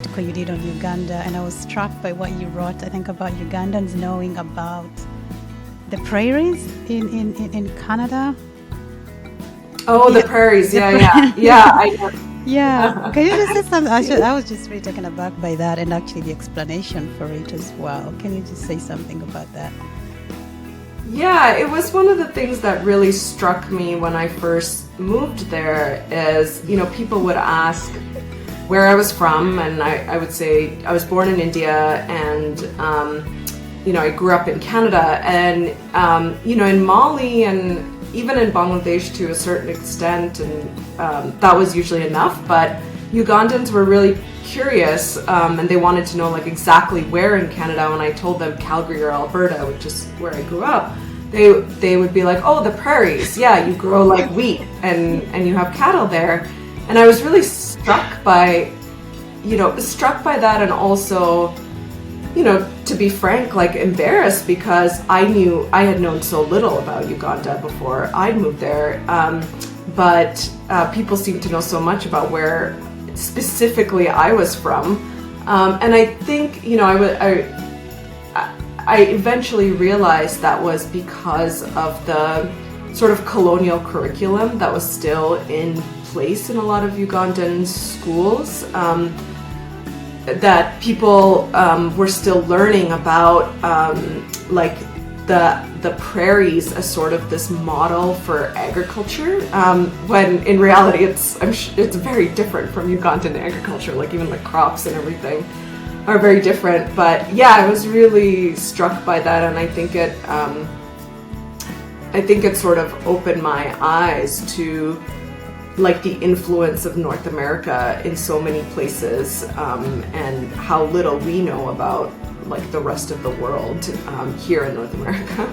article you did on Uganda, and I was struck by what you wrote, I think, about Ugandans knowing about the prairies in Canada. Oh, the prairies. Yeah, I know. Yeah. Can you just say something? I was just really taken aback by that, and actually the explanation for it as well. Can you just say something about that? Yeah, it was one of the things that really struck me when I first moved there is, people would ask where I was from, and I would say I was born in India, and, I grew up in Canada, and, in Mali and even in Bangladesh to a certain extent, and that was usually enough, but Ugandans were really curious, and they wanted to know exactly where in Canada. When I told them Calgary or Alberta, which is where I grew up, they would be like, oh, the prairies, yeah, you grow wheat and you have cattle there. And I was really struck by that, and also, to be frank, embarrassed, because I had known so little about Uganda before I'd moved there, but people seem to know so much about where specifically I was from, and I think I eventually realized that was because of the sort of colonial curriculum that was still in place in a lot of Ugandan schools, that people were still learning about the prairies as sort of this model for agriculture, when in reality it's very different from Ugandan agriculture. Even the crops and everything are very different. But yeah, I was really struck by that, and I think it sort of opened my eyes to the influence of North America in so many places, and how little we know about the rest of the world here in North America.